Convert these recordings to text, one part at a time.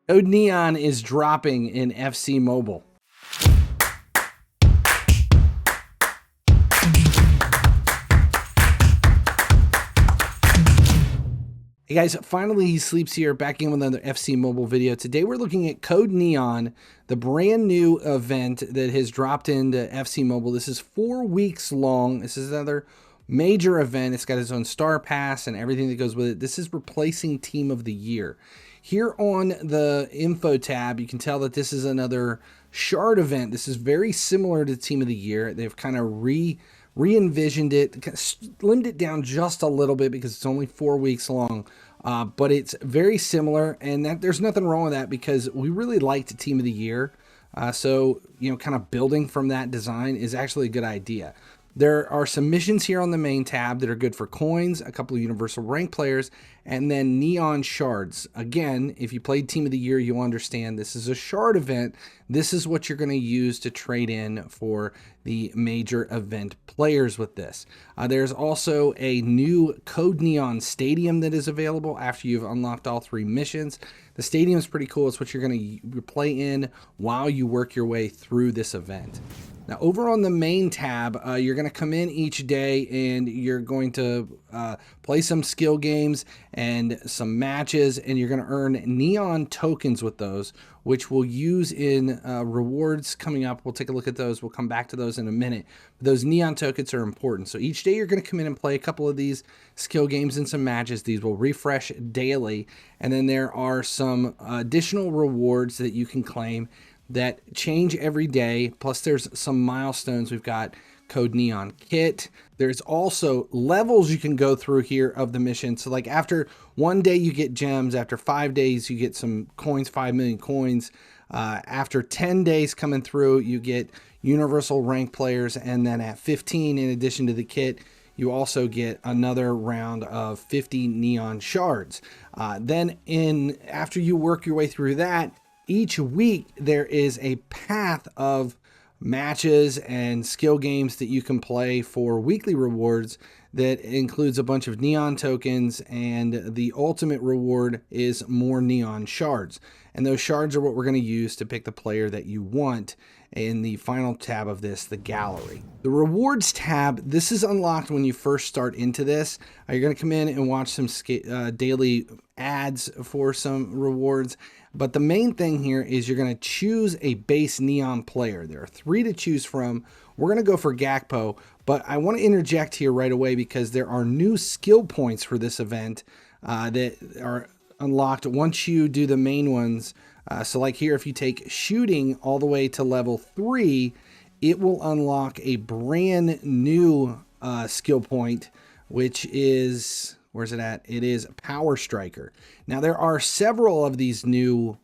Code Neon is dropping in FC Mobile. Hey guys, finally he sleeps here, back in with another FC Mobile video. Today we're looking at Code Neon, the brand new event that has dropped into FC Mobile. This is 4 weeks long. This is another major event. It's got its own star pass and everything that goes with it. This is replacing Team of the Year. Here on the info tab, you can tell that this is another shard event. This is very similar to Team of the Year. They've kind of re-envisioned it, slimmed it down just a little bit because it's only 4 weeks long, but it's very similar, and there's nothing wrong with that because we really liked Team of the Year. So, kind of building from that design is actually a good idea. There are some missions here on the main tab that are good for coins, a couple of universal rank players, and then neon shards. Again, if you played Team of the Year, you'll understand this is a shard event. This is what you're going to use to trade in for the major event players with this. There's also a new Code Neon Stadium that is available after you've unlocked all 3 missions. The stadium is pretty cool. It's what you're going to play in while you work your way through this event. Now, over on the main tab, you're going to come in each day and you're going to play some skill games and some matches, and you're going to earn neon tokens with those, which we'll use in rewards coming up. We'll take a look at those. We'll come back to those in a minute. But those neon tokens are important. So each day you're going to come in and play a couple of these skill games and some matches. These will refresh daily. And then there are some additional rewards that you can claim that change every day. Plus there's some milestones. We've got Code Neon Kit. There's also levels you can go through here of the mission. So like after 1 day you get gems, after 5 days you get some coins, 5 million coins. After 10 days coming through you get universal rank players, and then at 15, in addition to the kit, you also get another round of 50 neon shards. Then after you work your way through that, each week there is a path of matches and skill games that you can play for weekly rewards that includes a bunch of neon tokens, and the ultimate reward is more neon shards. And those shards are what we're going to use to pick the player that you want in the final tab of this, the gallery. The rewards tab, this is unlocked when you first start into this. You're going to come in and watch some daily ads for some rewards. But the main thing here is you're going to choose a base neon player. There are 3 to choose from. We're going to go for Gakpo, but I want to interject here right away because there are new skill points for this event that are unlocked once you do the main ones. So like here, if you take shooting all the way to level 3, it will unlock a brand new skill point, which is, where's it at? It is Power Striker. Now there are several of these new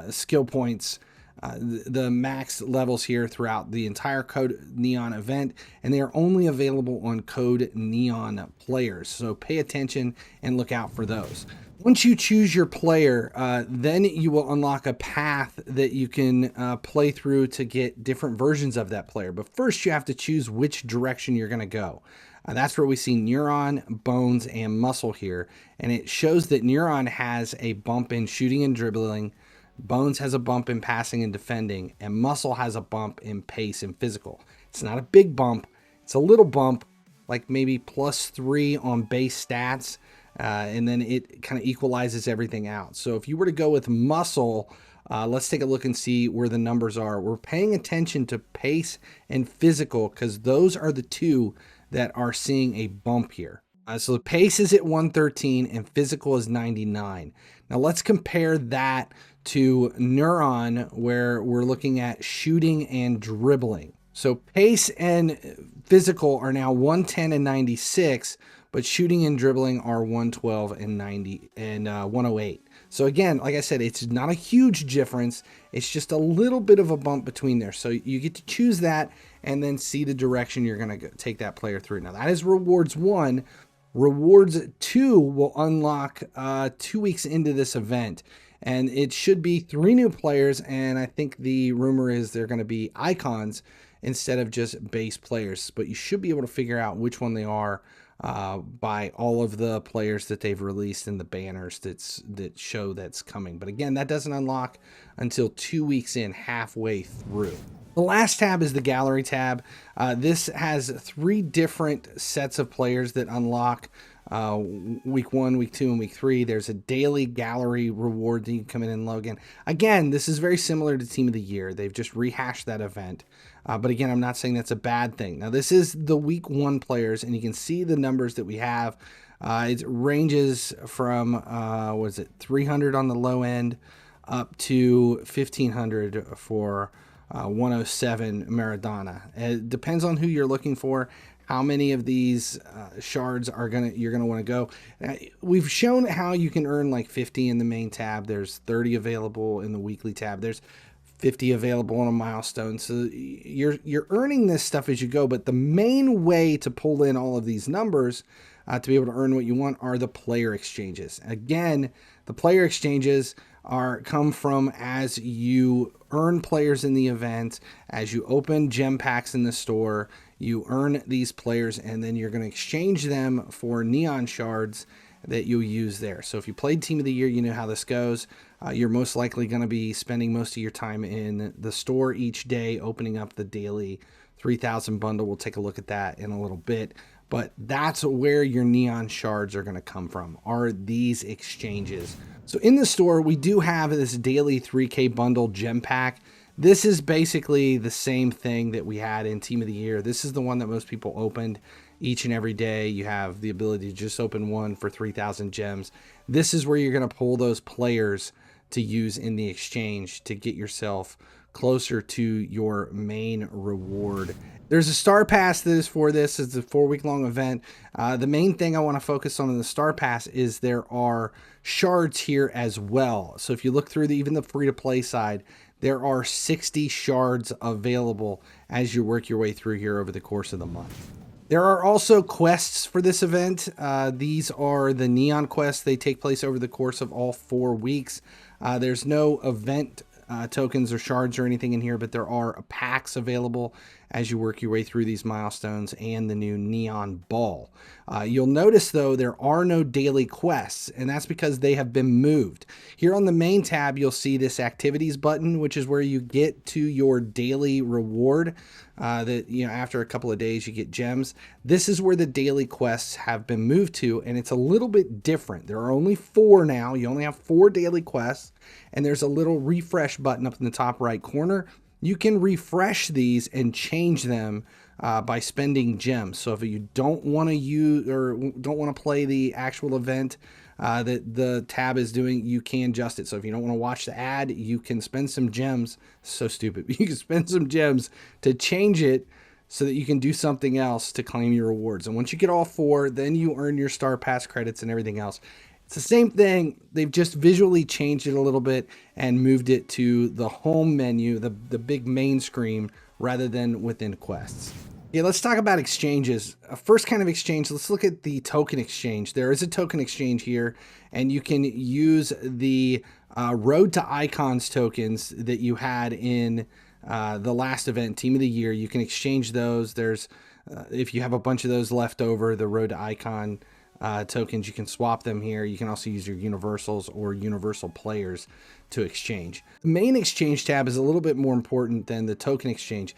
skill points, the max levels here throughout the entire Code Neon event, and they are only available on Code Neon players. So pay attention and look out for those. Once you choose your player, then you will unlock a path that you can play through to get different versions of that player. But first you have to choose which direction you're going to go. That's where we see Neuron, Bones, and Muscle here. And it shows that Neuron has a bump in shooting and dribbling, Bones has a bump in passing and defending, and Muscle has a bump in pace and physical. It's not a big bump. It's a little bump, like maybe +3 on base stats, and then it kind of equalizes everything out. So if you were to go with Muscle, let's take a look and see where the numbers are. We're paying attention to pace and physical because those are the 2 that are seeing a bump here. So the pace is at 113 and physical is 99. Now let's compare that to Neuron, where we're looking at shooting and dribbling. So pace and physical are now 110 and 96, but shooting and dribbling are 112 and 90 and 108. So again, like I said, it's not a huge difference. It's just a little bit of a bump between there. So you get to choose that and then see the direction you're going to take that player through. Now that is rewards 1. Rewards 2 will unlock 2 weeks into this event. And it should be 3 new players. And I think the rumor is they're going to be icons instead of just base players. But you should be able to figure out which one they are by all of the players that they've released and the banners that show that's coming. But again, that doesn't unlock until 2 weeks in, halfway through. The last tab is the gallery tab. This has 3 different sets of players that unlock week 1, week 2, and week 3. There's a daily gallery reward that you can come in and log in. Again, this is very similar to Team of the Year. They've just rehashed that event. But again, I'm not saying that's a bad thing. Now, this is the week 1 players, and you can see the numbers that we have. It ranges from, 300 on the low end up to 1,500 for 107 Maradona. It depends on who you're looking for, how many of these shards you're gonna want to go. We've shown how you can earn like 50 in the main tab. There's 30 available in the weekly tab. There's 50 available on a milestone. So you're earning this stuff as you go. But the main way to pull in all of these numbers to be able to earn what you want are the player exchanges. Again, the player exchanges come from as you earn players in the event, as you open gem packs in the store, you earn these players, and then you're going to exchange them for neon shards that you'll use there. So if you played Team of the Year, you know how this goes. You're most likely going to be spending most of your time in the store each day, opening up the daily 3,000 bundle. We'll take a look at that in a little bit. But that's where your neon shards are going to come from, are these exchanges. So in the store, we do have this daily 3K bundle gem pack. This is basically the same thing that we had in Team of the Year. This is the one that most people opened each and every day. You have the ability to just open one for 3,000 gems. This is where you're going to pull those players to use in the exchange to get yourself closer to your main reward. There's a star pass that is for this. It's a 4-week-long event. The main thing I want to focus on in the star pass is there are shards here as well. So if you look through even the free-to-play side, there are 60 shards available as you work your way through here over the course of the month. There are also quests for this event. These are the neon quests. They take place over the course of all 4 weeks. There's no event tokens or shards or anything in here, but there are packs available as you work your way through these milestones and the new neon ball. You'll notice though there are no daily quests, and that's because they have been moved. Here on the main tab you'll see this activities button, which is where you get to your daily reward. That, you know, after a couple of days you get gems. This is where the daily quests have been moved to, and it's a little bit different. There are only 4 now. You only have 4 daily quests, and there's a little refresh button up in the top right corner. You can refresh these and change them by spending gems. So if you don't want to use or don't want to play the actual event that the tab is doing, you can adjust it. So if you don't want to watch the ad, you can spend some gems. So stupid. You can spend some gems to change it so that you can do something else to claim your rewards. And once you get all 4, then you earn your star pass credits and everything else. It's the same thing. They've just visually changed it a little bit and moved it to the home menu, the big main screen, rather than within quests. Yeah, let's talk about exchanges. First kind of exchange, let's look at the token exchange. There is a token exchange here, and you can use the Road to Icons tokens that you had in the last event, Team of the Year. You can exchange those. There's, if you have a bunch of those left over, the Road to Icon tokens, you can swap them here. You can also use your universals or universal players to exchange. The main exchange tab is a little bit more important than the token exchange.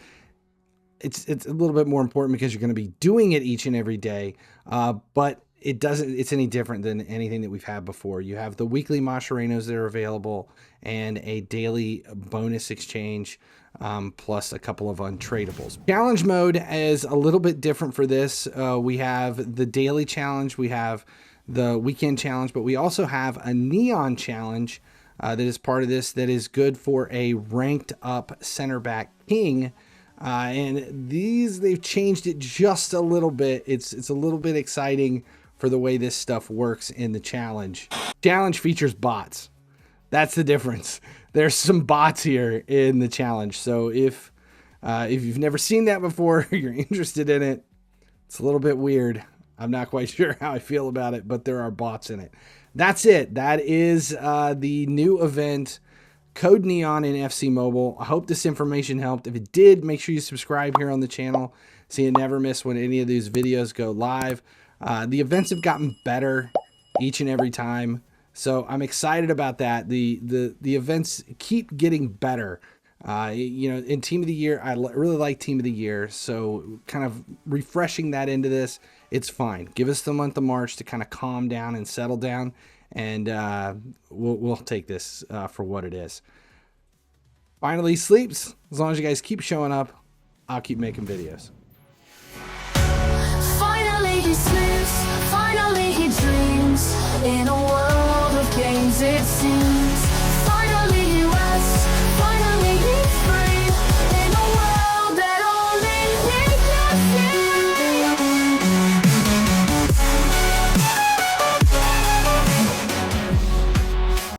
It's a little bit more important because you're going to be doing it each and every day, but it's any different than anything that we've had before. You have the weekly Mascherenos that are available and a daily bonus exchange, plus a couple of untradables. Challenge mode is a little bit different for this. We have the daily challenge, we have the weekend challenge, but we also have a neon challenge that is part of this that is good for a ranked up center back king. And they've changed it just a little bit. It's a little bit exciting for the way this stuff works in the challenge. Challenge features bots. That's the difference. There's some bots here in the challenge. So if you've never seen that before, you're interested in it, it's a little bit weird. I'm not quite sure how I feel about it, but there are bots in it. That's it. That is the new event, Code Neon in FC Mobile. I hope this information helped. If it did, make sure you subscribe here on the channel so you never miss when any of these videos go live. The events have gotten better each and every time, so I'm excited about that. The events keep getting better. You know, in Team of the Year, I really like Team of the Year, so kind of refreshing that into this, it's fine. Give us the month of March to kind of calm down and settle down, and we'll take this for what it is. Finally sleeps. As long as you guys keep showing up, I'll keep making videos.